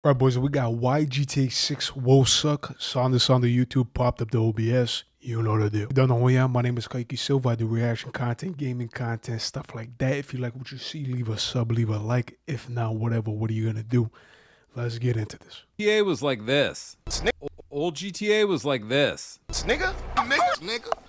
All right, boys, we got why GTA 6 will suck. Saw this on the YouTube, popped up the OBS. You know what to do. Don't know who I am. My name is Kaiki Silva. I do reaction content, gaming content, stuff like that. If you like what you see, leave a sub, leave a like. If not, whatever, what are you going to do? Let's get into this. GTA was like this. Old GTA was like this. Nigga,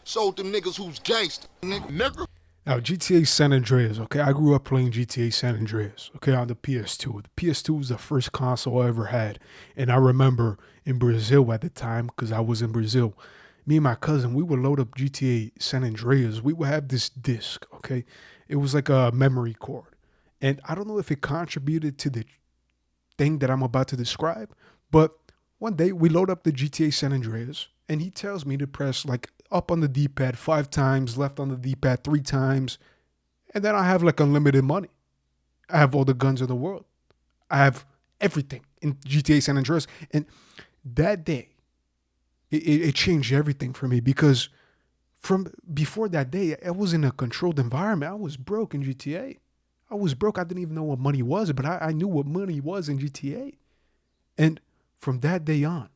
sold them niggas who's gangster, nigga. Now, GTA San Andreas, okay? I grew up playing GTA San Andreas, okay, on the PS2. The PS2 was the first console I ever had. And I remember in Brazil at the time, because I was in Brazil, me and my cousin, we would load up GTA San Andreas. We would have this disc, okay? It was like a memory card. And I don't know if it contributed to the thing that I'm about to describe, but one day we load up the GTA San Andreas, and he tells me to press like up on the D-pad 5 times, left on the D-pad 3 times, and then I have like unlimited money. I have all the guns in the world. I have everything in GTA San Andreas. And that day, it changed everything for me, because from before that day, I was in a controlled environment. I was broke in GTA. I was broke. I didn't even know what money was, but I knew what money was in GTA. And from that day on,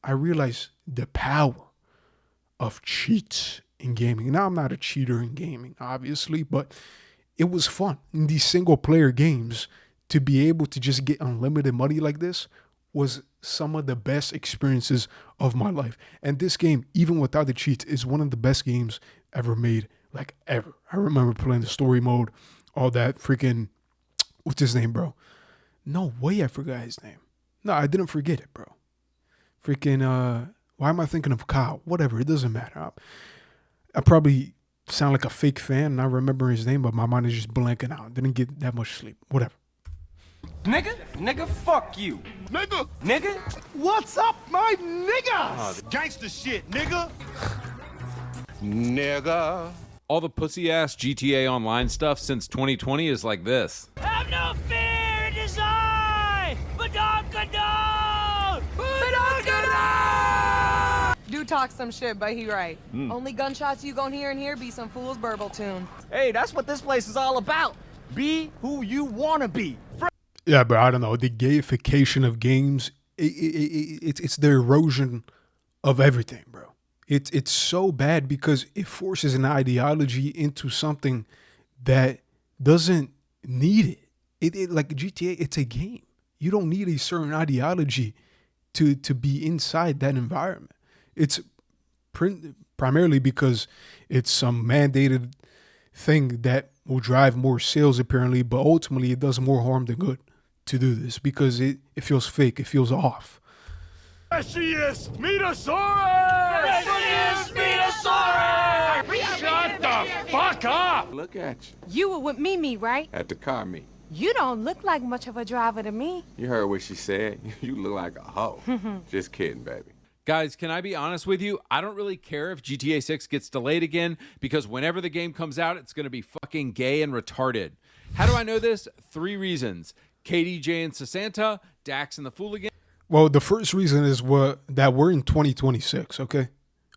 I realized the power of cheats in gaming. Now, I'm not a cheater in gaming, obviously, but it was fun in these single player games to be able to just get unlimited money like this was some of the best experiences of my life. And this game, even without the cheats, is one of the best games ever made, like ever. I remember playing the story mode, all that freaking, what's his name, bro? No way I forgot his name. No, I didn't forget it, bro. Freaking, why am I thinking of Kyle? Whatever, it doesn't matter. I probably sound like a fake fan and I remember his name, but my mind is just blanking out. Didn't get that much sleep. Whatever. Nigga, fuck you. Nigga? What's up, my nigga? Gangster shit, nigga. Nigga. All the pussy-ass GTA Online stuff since 2020 is like this. Have no fear in design, but don't condone. Do talk some shit, but he right. Only gunshots you gon' hear in here be some fool's burble tune. Hey, that's what this place is all about. Be who you wanna be. Yeah, but I don't know. The gamification of games, it's the erosion of everything, bro. It's so bad because it forces an ideology into something that doesn't need it. It like GTA, it's a game. You don't need a certain ideology to be inside that environment. It's primarily because it's some mandated thing that will drive more sales apparently, but ultimately it does more harm than good to do this because it feels fake, it feels off. Shut the fuck up! Look at you. You were with Mimi, right? At the car meet. You don't look like much of a driver to me. You heard what she said. You look like a hoe. Just kidding, baby. Guys, can I be honest with you? I don't really care if GTA 6 gets delayed again because whenever the game comes out, it's going to be fucking gay and retarded. How do I know this? 3 reasons. KDJ and Sasanta, Dax and the Fooligan. Well, the first reason is that we're in 2026, okay?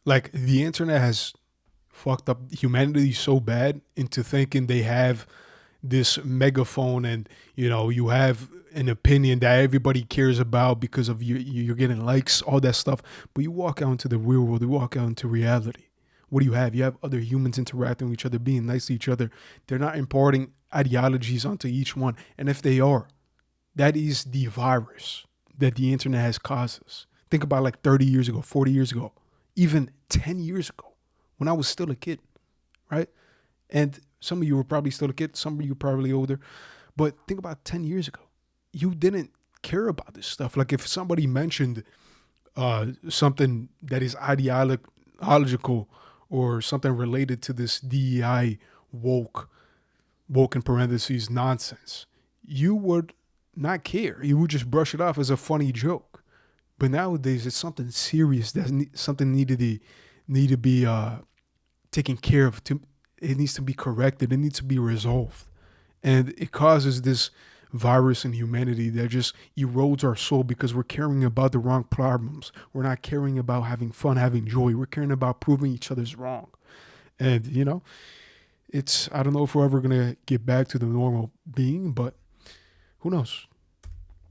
Like, the internet has fucked up humanity so bad into thinking they have this megaphone and, you know, you have an opinion that everybody cares about because of you're getting likes, all that stuff. But you walk out into the real world, you walk out into reality. What do you have? You have other humans interacting with each other, being nice to each other. They're not imparting ideologies onto each one. And if they are, that is the virus that the internet has caused us. Think about like 30 years ago, 40 years ago, even 10 years ago when I was still a kid, right? And some of you were probably still a kid, some of you probably older. But think about 10 years ago. You didn't care about this stuff. Like if somebody mentioned something that is ideological or something related to this DEI woke in parentheses nonsense, you would not care. You would just brush it off as a funny joke. But nowadays it's something serious that something need to be taken care of. It needs to be corrected. It needs to be resolved. And it causes this virus in humanity that just erodes our soul because we're caring about the wrong problems. We're not caring about having fun, having joy. We're caring about proving each other's wrong. And, you know, I don't know if we're ever going to get back to the normal being, but who knows?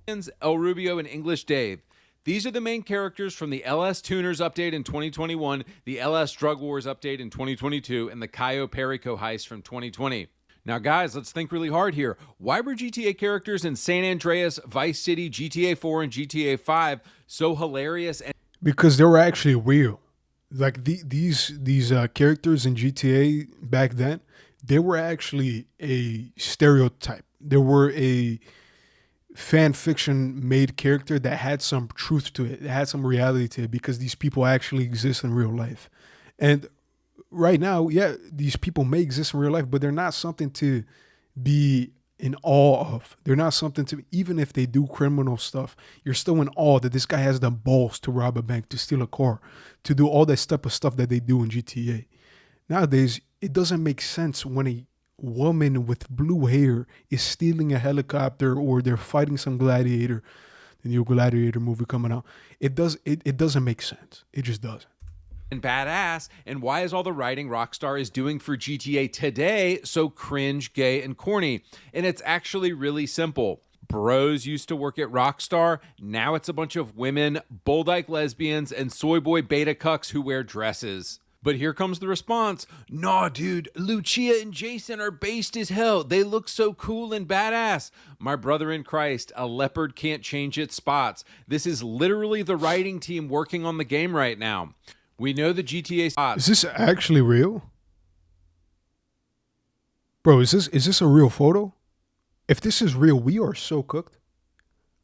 El Rubio, and English Dave. These are the main characters from the LS Tuners update in 2021, the LS Drug Wars update in 2022, and the Cayo Perico heist from 2020. Now, guys, let's think really hard here. Why were GTA characters in San Andreas, Vice City, GTA 4, and GTA 5 so hilarious? Because they were actually real. Like these characters in GTA back then, they were actually a stereotype. They were a fan fiction made character that had some truth to it, that had some reality to it, because these people actually exist in real life. And right now, yeah, these people may exist in real life, but they're not something to be in awe of. They're not something to, even if they do criminal stuff, you're still in awe that this guy has the balls to rob a bank, to steal a car, to do all that type of stuff that they do in GTA. Nowadays, it doesn't make sense when a woman with blue hair is stealing a helicopter or they're fighting some gladiator, the new Gladiator movie coming out. It doesn't make sense. It just doesn't. And badass, and why is all the writing Rockstar is doing for GTA today so cringe, gay, and corny? And it's actually really simple. Bros used to work at Rockstar. Now it's a bunch of women, bull-dyke lesbians, and soy boy beta cucks who wear dresses. But here comes the response. Nah, dude, Lucia and Jason are based as hell. They look so cool and badass. My brother in Christ, a leopard can't change its spots. This is literally the writing team working on the game right now. We know the GTA spots. Is this actually real? Bro, is this a real photo? If this is real, we are so cooked.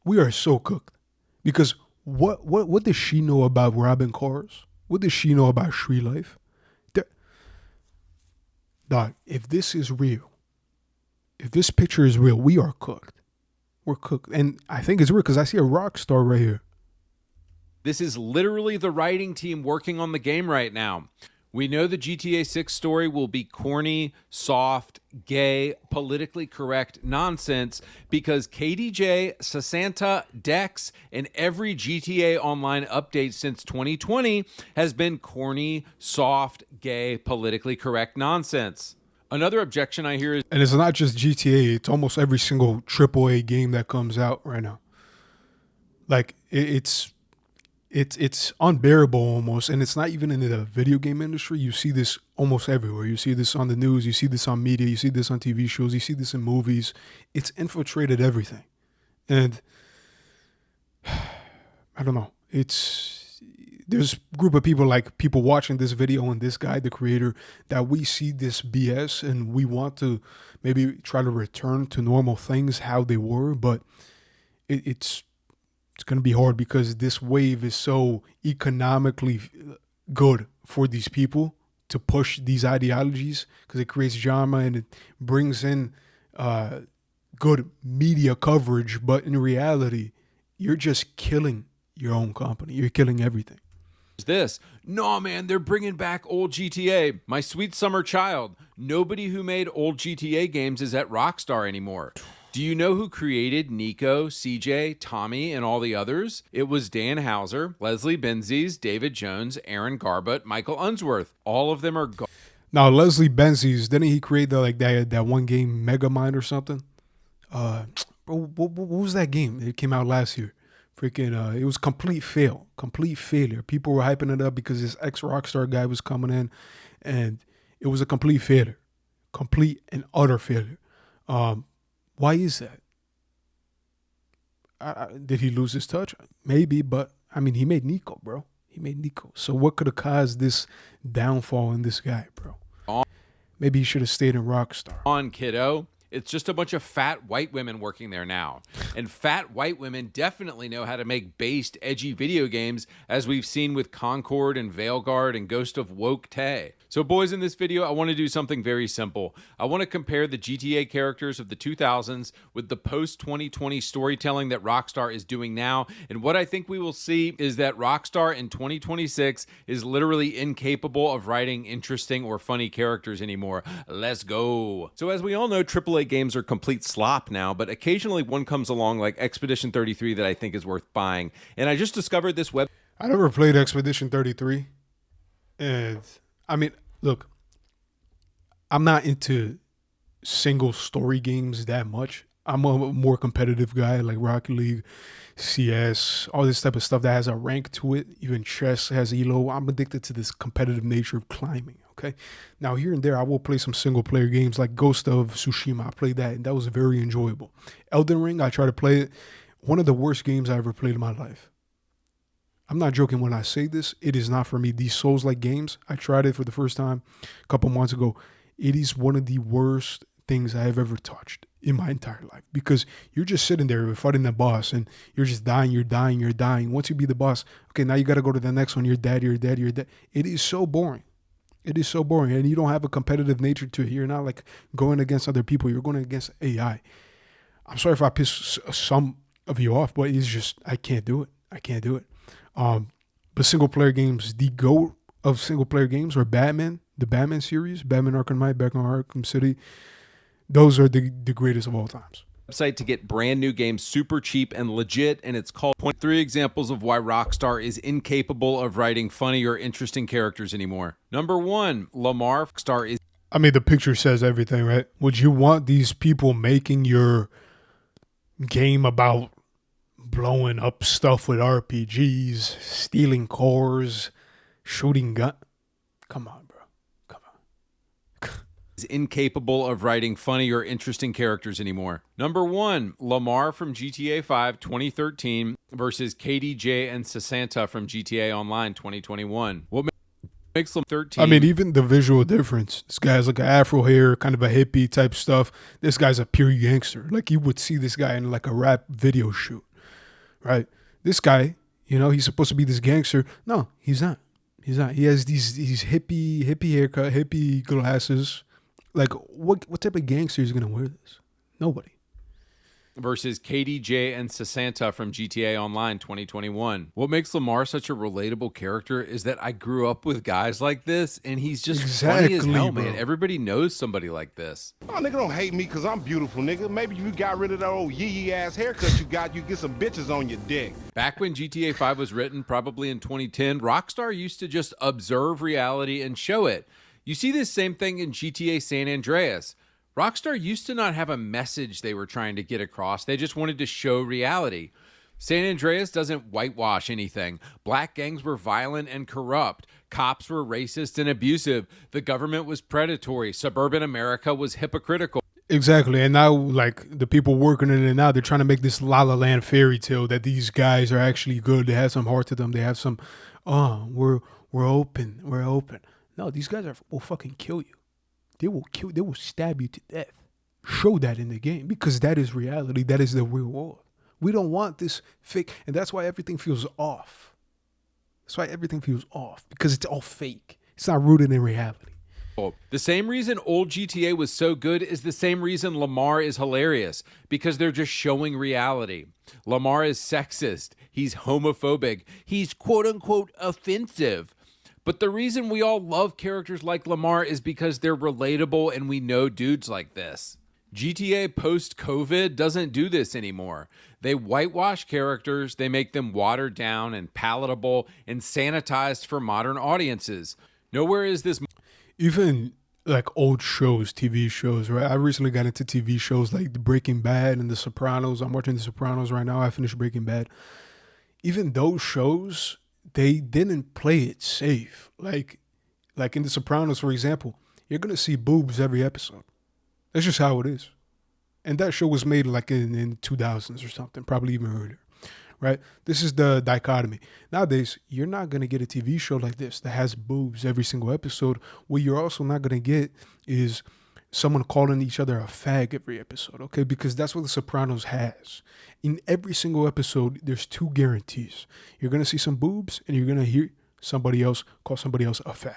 We are so cooked. Because what does she know about robbing cars? What does she know about street life? Dog, if this is real, if this picture is real, we are cooked. We're cooked. And I think it's real because I see a Rockstar right here. This is literally the writing team working on the game right now. We know the GTA 6 story will be corny, soft, gay, politically correct nonsense because KDJ, Sasanta, Dex, and every GTA Online update since 2020 has been corny, soft, gay, politically correct nonsense. Another objection I hear is... And it's not just GTA, it's almost every single AAA game that comes out right now. Like, it's unbearable almost, and it's not even in the video game industry. You see this almost everywhere. You see this on the news, you see this on media, you see this on TV shows, you see this in movies. It's infiltrated everything. And I don't know. There's a group of people, like people watching this video and this guy, the creator, that we see this BS and we want to maybe try to return to normal things how they were, but it's going to be hard because this wave is so economically good for these people to push these ideologies because it creates drama and it brings in good media coverage. But in reality, you're just killing your own company. You're killing everything. This. No, man, they're bringing back old GTA. My sweet summer child. Nobody who made old GTA games is at Rockstar anymore. Do you know who created Nico, CJ, Tommy, and all the others? It was Dan Houser, Leslie Benzies, David Jones, Aaron Garbutt, Michael Unsworth. All of them are gone. Now, Leslie Benzies, didn't he create that one game, Megamind or something? What was that game? It came out last year. Freaking, it was complete failure. People were hyping it up because this ex-Rockstar guy was coming in, and it was a complete failure. Complete and utter failure. Why is that? Did he lose his touch? Maybe, but I mean, he made Nico, bro. He made Nico. So what could have caused this downfall in this guy, bro? Maybe he should have stayed in Rockstar. On, kiddo. It's just a bunch of fat white women working there now. And fat white women definitely know how to make based, edgy video games, as we've seen with Concord and Veilguard and Ghost of Woke Tay. So boys, in this video, I want to do something very simple. I want to compare the GTA characters of the 2000s with the post-2020 storytelling that Rockstar is doing now. And what I think we will see is that Rockstar in 2026 is literally incapable of writing interesting or funny characters anymore. Let's go. So as we all know, AAA games are complete slop now, but occasionally one comes along like Expedition 33 that I think is worth buying. And I just discovered this web. I never played Expedition 33. And I mean, look, I'm not into single story games that much. I'm a more competitive guy, like Rocket League, CS, all this type of stuff that has a rank to it. Even chess has elo. I'm addicted to this competitive nature of climbing. Okay, now here and there I will play some single player games like Ghost of Tsushima. I played that and that was very enjoyable. Elden Ring, I try to play it. One of the worst games I ever played in my life. I'm not joking when I say this. It is not for me. These Souls-like games, I tried it for the first time a couple months ago. It is one of the worst things I have ever touched in my entire life, because you're just sitting there fighting the boss and you're just dying, you're dying, you're dying. Once you beat the boss, okay, now you got to go to the next one. You're dead, you're dead, you're dead. It is so boring. It is so boring. And you don't have a competitive nature to it. You're not like going against other people. You're going against AI. I'm sorry if I piss some of you off, but it's just, I can't do it. I can't do it. But single player games, the GOAT of single player games are Batman, the Batman series, Batman Arkham Knight, Batman Arkham City. Those are the greatest of all times. Website to get brand new games super cheap and legit, and it's called 3 examples of why Rockstar is incapable of writing funny or interesting characters anymore. Number 1, Lamar. Rockstar is, I mean, the picture says everything, right? Would you want these people making your game about blowing up stuff with RPGs, stealing cars, shooting gun? Come on, bro. Come on. is incapable of writing funny or interesting characters anymore. Number 1, Lamar from GTA 5 2013 versus KDJ and Sasanta from GTA Online 2021. What makes them 13? I mean, even the visual difference. This guy's like an afro hair, kind of a hippie type stuff. This guy's a pure gangster. Like you would see this guy in like a rap video shoot, right? This guy, you know, he's supposed to be this gangster. No, he's not. He's not. He has these hippie haircut, hippie glasses. Like what type of gangster is gonna wear this? Nobody. Versus KDJ and Sasanta from GTA Online 2021. What makes Lamar such a relatable character is that I grew up with guys like this, and he's just funny as hell, man. Everybody knows somebody like this. Oh, nigga, don't hate me because I'm beautiful, nigga. Maybe you got rid of that old yee ass haircut you got, you get some bitches on your dick. Back when GTA 5 was written, probably in 2010, Rockstar used to just observe reality and show it. You see this same thing in GTA San Andreas. Rockstar used to not have a message they were trying to get across. They just wanted to show reality. San Andreas doesn't whitewash anything. Black gangs were violent and corrupt. Cops were racist and abusive. The government was predatory. Suburban America was hypocritical. Exactly. And now, like, the people working in it now, they're trying to make this La La Land fairy tale that these guys are actually good. They have some heart to them. They have some, we're open. We're open. No, these guys will fucking kill you. They will stab you to death. Show that in the game, because that is reality. That is the real world. We don't want this fake. And that's why everything feels off. That's why everything feels off, because it's all fake. It's not rooted in reality. The same reason old GTA was so good is the same reason Lamar is hilarious, because they're just showing reality. Lamar is sexist. He's homophobic. He's quote unquote offensive. But the reason we all love characters like Lamar is because they're relatable and we know dudes like this. GTA post-COVID doesn't do this anymore. They whitewash characters, they make them watered down and palatable and sanitized for modern audiences. Nowhere is this... Even like old shows, TV shows, right? I recently got into TV shows like Breaking Bad and The Sopranos. I'm watching The Sopranos right now. I finished Breaking Bad. Even those shows, they didn't play it safe. Like in The Sopranos, for example, you're going to see boobs every episode. That's just how it is. And that show was made like in 2000s or something, probably even earlier, right? This is the dichotomy. Nowadays, you're not going to get a TV show like this that has boobs every single episode. What you're also not going to get is someone calling each other a fag every episode, okay? Because that's what The Sopranos has. In every single episode, there's two guarantees. You're going to see some boobs and you're going to hear somebody else call somebody else a fag.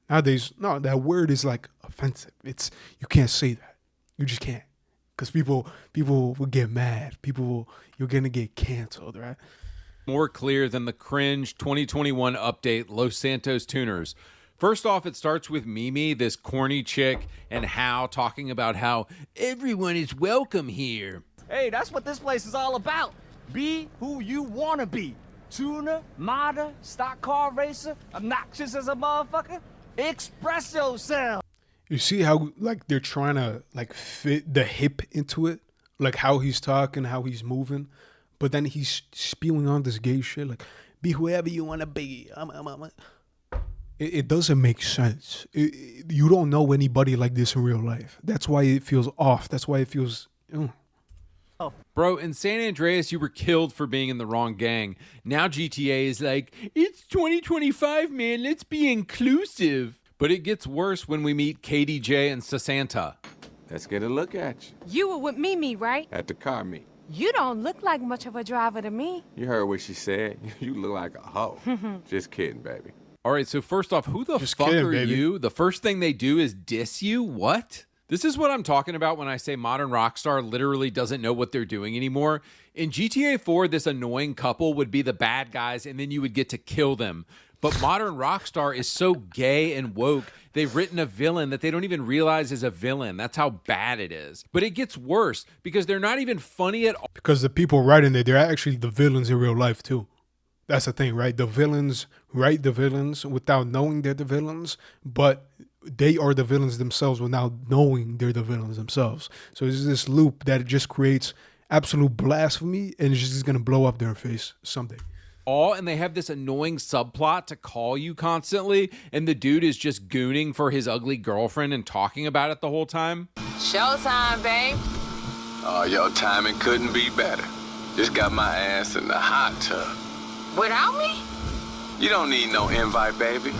Nowadays, no, that word is like offensive. You can't say that. You just can't. Because people will get mad. You're going to get canceled, right? More clear than the cringe 2021 update Los Santos Tuners. First off, it starts with Mimi, this corny chick, and Hal talking about how everyone is welcome here. Hey, that's what this place is all about. Be who you want to be. Tuner, modder, stock car racer, obnoxious as a motherfucker. Express yourself. You see how like they're trying to like fit the hip into it? like how he's talking, how he's moving, but then he's spewing on this gay shit, like be whoever you want to be. It doesn't make sense. You don't know anybody like this in real life. That's why it feels off. That's why it feels. Bro, in San Andreas, you were killed for being in the wrong gang. Now GTA is like, it's 2025, man. Let's be inclusive. But it gets worse when we meet KDJ and Sasanta. Let's get a look at you. You were with Mimi, right? At the car meet. You don't look like much of a driver to me. You heard what she said. You look like a hoe. Just kidding, baby. All right, so first off, who the Just fuck kidding, are baby. you? The first thing they do is diss you? What? This is what I'm talking about when I say modern Rockstar literally doesn't know what they're doing anymore. In GTA 4, this annoying couple would be the bad guys, and then you would get to kill them. But modern Rockstar is so gay and woke, they've written a villain that they don't even realize is a villain. That's how bad it is. But it gets worse because they're not even funny at all. Because the people writing it, they're actually the villains in real life too. That's the thing, right? The villains write the villains without knowing they're the villains, but they are the villains themselves without knowing they're the villains themselves. So it's this loop that it just creates absolute blasphemy, and it's just going to blow up their face someday. And they have this annoying subplot to call you constantly, and the dude is just gooning for his ugly girlfriend and talking about it the whole time. Showtime, babe. Oh, your timing couldn't be better. Just got my ass in the hot tub. Without me? You don't need no invite, baby.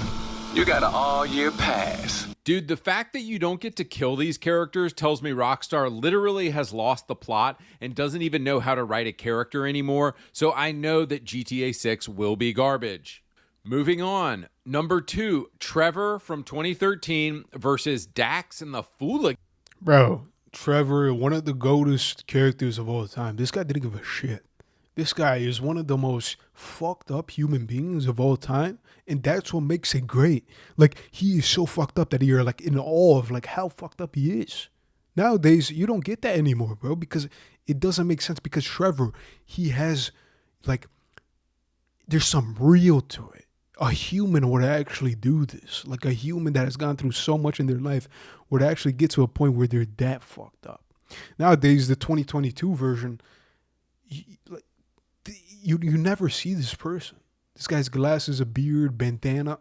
You got an all-year pass. Dude, the fact that you don't get to kill these characters tells me Rockstar literally has lost the plot and doesn't even know how to write a character anymore, so I know that GTA 6 will be garbage. Moving on, number 2, Trevor from 2013 versus Dax and the Fool. Bro, Trevor, one of the goatest characters of all time. This guy didn't give a shit. This guy is one of the most fucked up human beings of all time, and that's what makes it great. Like, he is so fucked up that you're like in awe of like how fucked up he is. Nowadays, you don't get that anymore, bro, because it doesn't make sense. Because Trevor, he has like, there's some real to it. A human would actually do this. Like a human that has gone through so much in their life would actually get to a point where they're that fucked up. Nowadays, the 2022 version, you never see this person. This guy's glasses, a beard, bandana.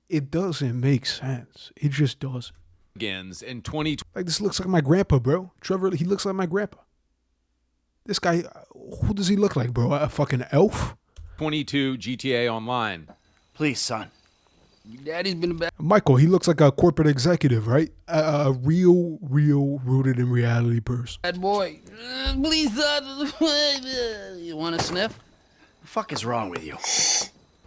It doesn't make sense. It just doesn't. Begins in 2020. Like, this looks like my grandpa, bro. Trevor, he looks like my grandpa. This guy, who does he look like, bro? A fucking elf? 22 GTA Online. Please, son. Your daddy's been a bad Michael, he looks like a corporate executive, right? A real rooted in reality person. boy. Please, son. You want to sniff? The fuck is wrong with you?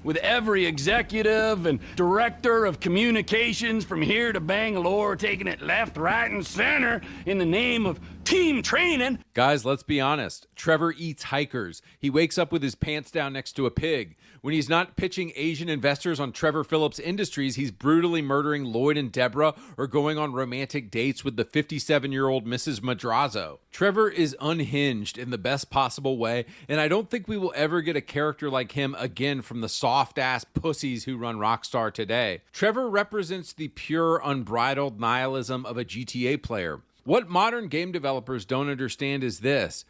With every executive and director of communications from here to Bangalore taking it left, right, and center in the name of team training. Guys, let's be honest. Trevor eats hikers. He wakes up with his pants down next to a pig. When he's not pitching Asian investors on Trevor Phillips Industries, he's brutally murdering Lloyd and Deborah or going on romantic dates with the 57-year-old Mrs. Madrazo. Trevor is unhinged in the best possible way, and I don't think we will ever get a character like him again from the soft-ass pussies who run Rockstar today. Trevor represents the pure, unbridled nihilism of a GTA player. What modern game developers don't understand is this: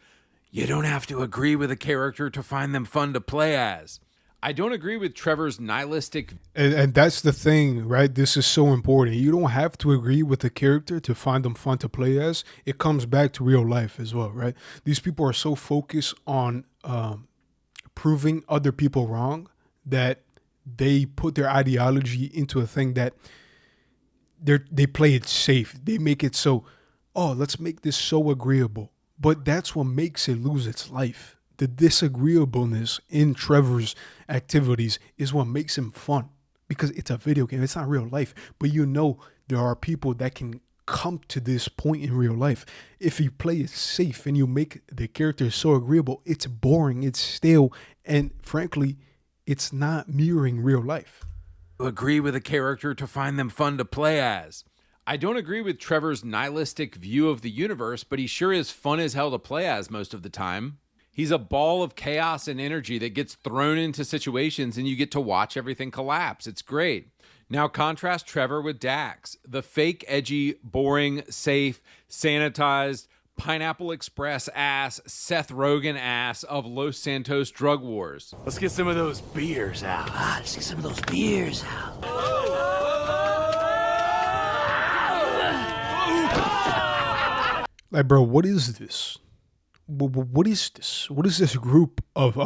you don't have to agree with a character to find them fun to play as. I don't agree with Trevor's nihilistic... And that's the thing, right? This is so important. You don't have to agree with the character to find them fun to play as. It comes back to real life as well, right? These people are so focused on proving other people wrong that they put their ideology into a thing that they play it safe. They make it so, oh, let's make this so agreeable. But that's what makes it lose its life. The disagreeableness in Trevor's activities is what makes him fun, because it's a video game. It's not real life. But you know there are people that can come to this point in real life. If you play it safe and you make the character so agreeable, it's boring, it's stale, and frankly, it's not mirroring real life. Agree with a character to find them fun to play as. I don't agree with Trevor's nihilistic view of the universe, but he sure is fun as hell to play as most of the time. He's a ball of chaos and energy that gets thrown into situations and you get to watch everything collapse. It's great. Now contrast Trevor with Dax, the fake, edgy, boring, safe, sanitized, Pineapple Express ass, Seth Rogen ass of Los Santos drug wars. Let's get some of those beers out. Let's get some of those beers out. Like, bro, what is this? What is this? What is this group of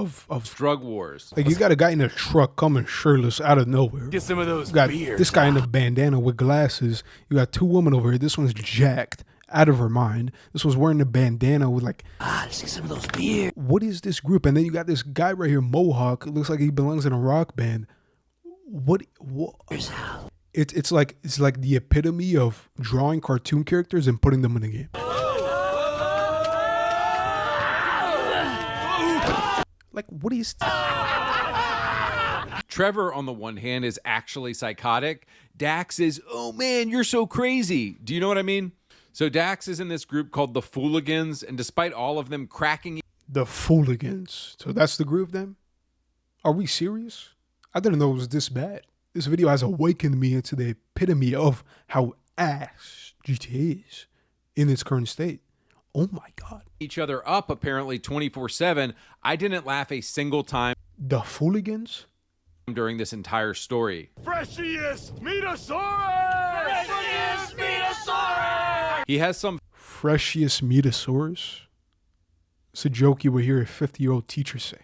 Drug wars. Like, you got a guy in a truck coming shirtless out of nowhere. Get some of those You got beers this guy in out. a bandana with glasses. You got two women over here. This one's jacked out of her mind. This one's wearing a bandana with like, Let's get some of those beers. what is this group? And then you got this guy right here, Mohawk. It looks like he belongs in a rock band. What? It's like the epitome of drawing cartoon characters and putting them in a game. Like, what is this? Trevor, on the one hand, is actually psychotic. Dax is, oh man, you're so crazy. Do you know what I mean? So Dax is in this group called the Fooligans, and despite all of them cracking The Fooligans. So that's the group then? Are we serious? I didn't know it was this bad. This video has awakened me into the epitome of how ass GTA is in its current state. Oh my God. each other up apparently 24/7, I didn't laugh a single time The Fooligans? during this entire story. Freshiest Metasaurus! Freshiest Metasaurus! He has some Freshiest Metasaurus? It's a joke you would hear a 50-year-old teacher say.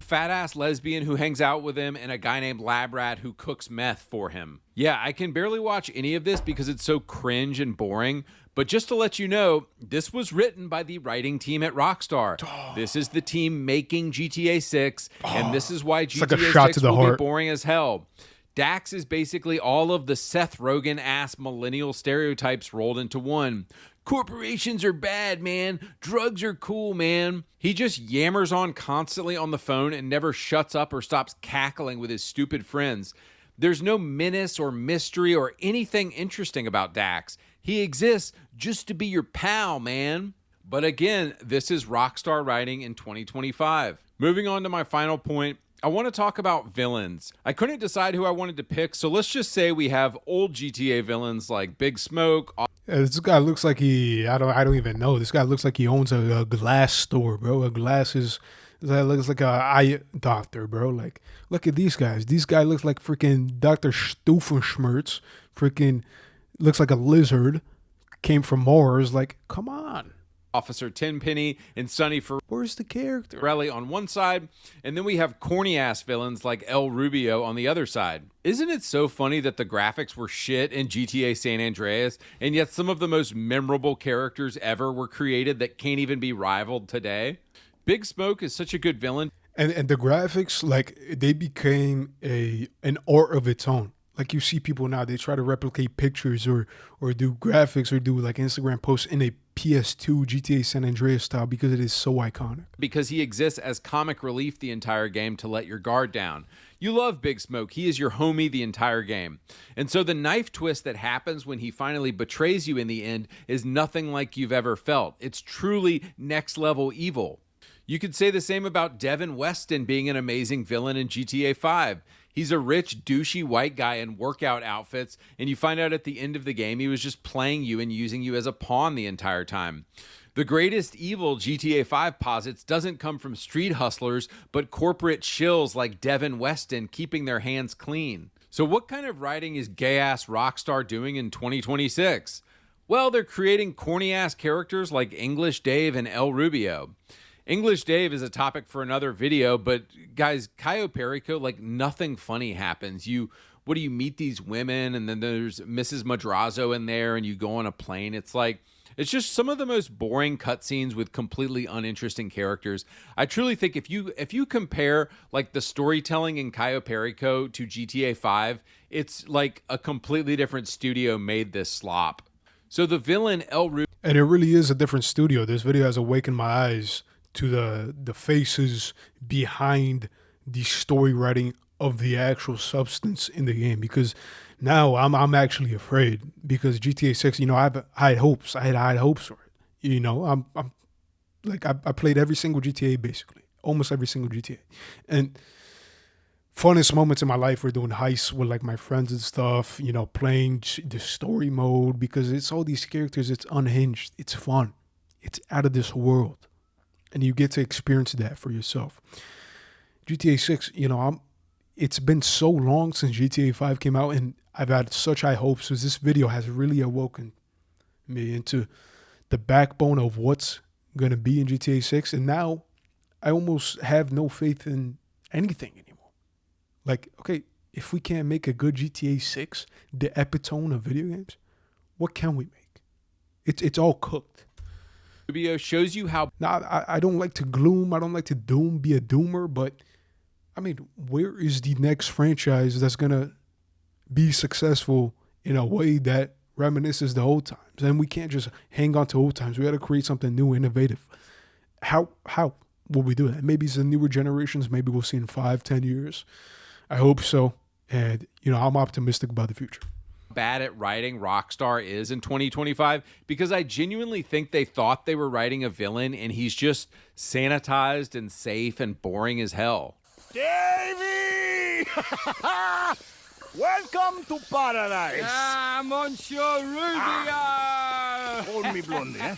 fat ass lesbian who hangs out with him and a guy named Lab Rat who cooks meth for him. Yeah, I can barely watch any of this because it's so cringe and boring. But just to let you know, this was written by the writing team at Rockstar. This is the team making GTA 6, and this is why like a GTA shot 6 to the will be heart. boring as hell. Dax is basically all of the Seth Rogen-ass millennial stereotypes rolled into one. Corporations are bad, man. Drugs are cool, man. He just yammers on constantly on the phone and never shuts up or stops cackling with his stupid friends. There's no menace or mystery or anything interesting about Dax. He exists just to be your pal, man. But again, this is Rockstar writing in 2025. Moving on to my final point, I want to talk about villains. I couldn't decide who I wanted to pick, so let's just say we have old GTA villains like Big Smoke. This guy looks like I don't even know. This guy looks like he owns a glass store, bro. A glasses. That looks like a eye doctor, bro. Like, look at these guys. These guy looks like freaking Dr. Stufenschmerz. Freaking looks like a lizard. Came from Mars. Like, come on. Officer Tenpenny and Sonny Where's the character? Ferrelli on one side, and then we have corny-ass villains like El Rubio on the other side. Isn't it so funny that the graphics were shit in GTA San Andreas, and yet some of the most memorable characters ever were created that can't even be rivaled today? Big Smoke is such a good villain. And the graphics, like, they became an art of its own. Like, you see people now, they try to replicate pictures or do graphics or do like Instagram posts in a PS2 GTA San Andreas style because it is so iconic. Because he exists as comic relief the entire game to let your guard down. You love Big Smoke. He is your homie the entire game. And so the knife twist that happens when he finally betrays you in the end is nothing like you've ever felt. It's truly next level evil. You could say the same about Devin Weston being an amazing villain in GTA 5. He's a rich, douchey white guy in workout outfits, and you find out at the end of the game he was just playing you and using you as a pawn the entire time. The greatest evil GTA 5 posits doesn't come from street hustlers, but corporate shills like Devin Weston keeping their hands clean. So what kind of writing is gay-ass Rockstar doing in 2026? Well, they're creating corny-ass characters like English Dave and El Rubio. English Dave is a topic for another video, but guys, Cayo Perico, like nothing funny happens. You meet these women and then there's Mrs. Madrazo in there and you go on a plane. It's just some of the most boring cutscenes with completely uninteresting characters. I truly think if you compare like the storytelling in Cayo Perico to GTA 5, it's like a completely different studio made this slop. So the villain El Rubio, And it really is a different studio. This video has awakened my eyes to the faces behind the story writing of the actual substance in the game, because now I'm actually afraid, because GTA 6, I had high hopes. I had high hopes for it. I'm like I played every single GTA, basically almost every single GTA, and funnest moments in my life were doing heists with like my friends and stuff, you know, playing the story mode because it's all these characters. It's unhinged. It's fun. It's out of this world. And you get to experience that for yourself. GTA 6, you know, it's been so long since GTA 5 came out, and I've had such high hopes because this video has really awoken me into the backbone of what's going to be in GTA 6. And now I almost have no faith in anything anymore. Like, okay, if we can't make a good GTA 6, the epitome of video games, what can we make? It's all cooked. Rubio shows you how. Now, I don't like to gloom. I don't like to be a doomer, but I mean, where is the next franchise that's going to be successful in a way that reminisces the old times? And we can't just hang on to old times. We got to create something new, innovative. How will we do that? Maybe it's the newer generations. Maybe we'll see in 5-10 years. I hope so. And, you know, I'm optimistic about the future. Bad at writing Rockstar is in 2025 because I genuinely think they thought they were writing a villain and he's just sanitized and safe and boring as hell. Davy! Welcome to paradise. Ah, Monsieur Rubio! Hold me, blondie, eh?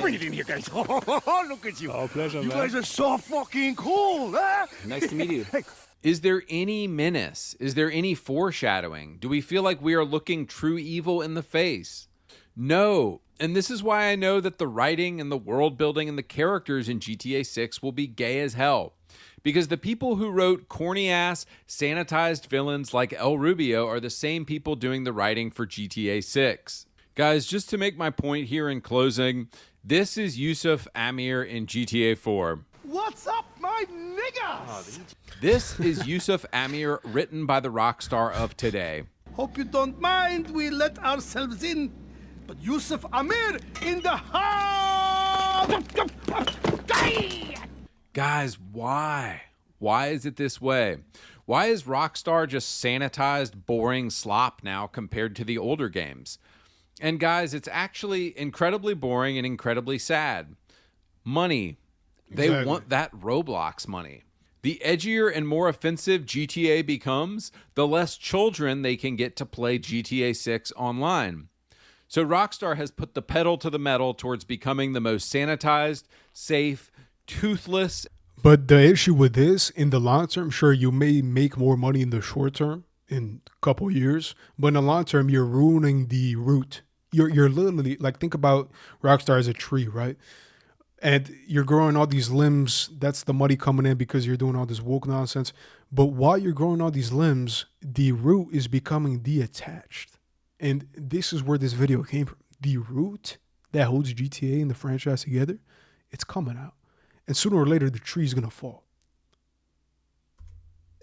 Bring it in here, guys. Oh, look at you. Oh, pleasure, you guys are so fucking cool, huh? Nice to meet you. Hey. Is there any menace? Is there any foreshadowing? Do we feel like we are looking true evil in the face? No. And this is why I know that the writing and the world building and the characters in GTA 6 will be gay as hell. Because the people who wrote corny-ass, sanitized villains like El Rubio are the same people doing the writing for GTA 6. Guys, just to make my point here in closing, this is Yusuf Amir in GTA 4. What's up, my niggas? This is Yusuf Amir, written by the Rockstar of today. Hope you don't mind we let ourselves in, but Yusuf Amir in the house! Guys, why? Why is it this way? Why is Rockstar just sanitized, boring slop now compared to the older games? And guys, it's actually incredibly boring and incredibly sad. Money. They Exactly. want that Roblox money. The edgier and more offensive GTA becomes, the less children they can get to play GTA 6 online. So Rockstar has put the pedal to the metal towards becoming the most sanitized, safe, toothless. But the issue with this, in the long term, sure, you may make more money in the short term, in a couple years, but in the long term, you're ruining the root. You're literally, like, think about Rockstar as a tree, right? And you're growing all these limbs. That's the money coming in because you're doing all this woke nonsense. But while you're growing all these limbs, the root is becoming detached. And this is where this video came from. The root that holds GTA and the franchise together, it's coming out. And sooner or later, the tree is going to fall.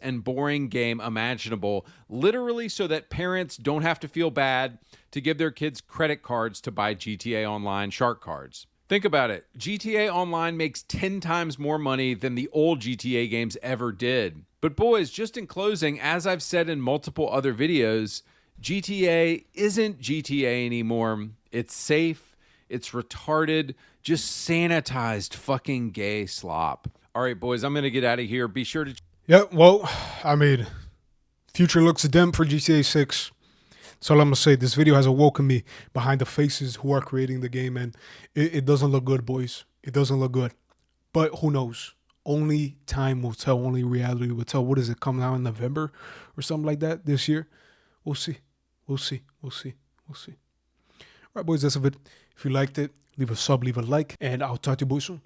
And boring game imaginable, literally so that parents don't have to feel bad to give their kids credit cards to buy GTA Online shark cards. Think about it. GTA Online makes 10 times more money than the old GTA games ever did. But boys, just in closing, as I've said in multiple other videos, GTA isn't GTA anymore. It's safe, it's retarded, just sanitized fucking gay slop. All right, boys, I'm going to get out of here. Be sure to... Yeah, well, I mean, future looks dim for GTA 6. That's all I'm going to say. This video has awoken me behind the faces who are creating the game, and it doesn't look good, boys. It doesn't look good. But who knows? Only time will tell. Only reality will tell. What is it, coming out in November or something like that this year? We'll see. We'll see. We'll see. We'll see. All right, boys, that's it. If you liked it, leave a sub, leave a like, and I'll talk to you boys soon.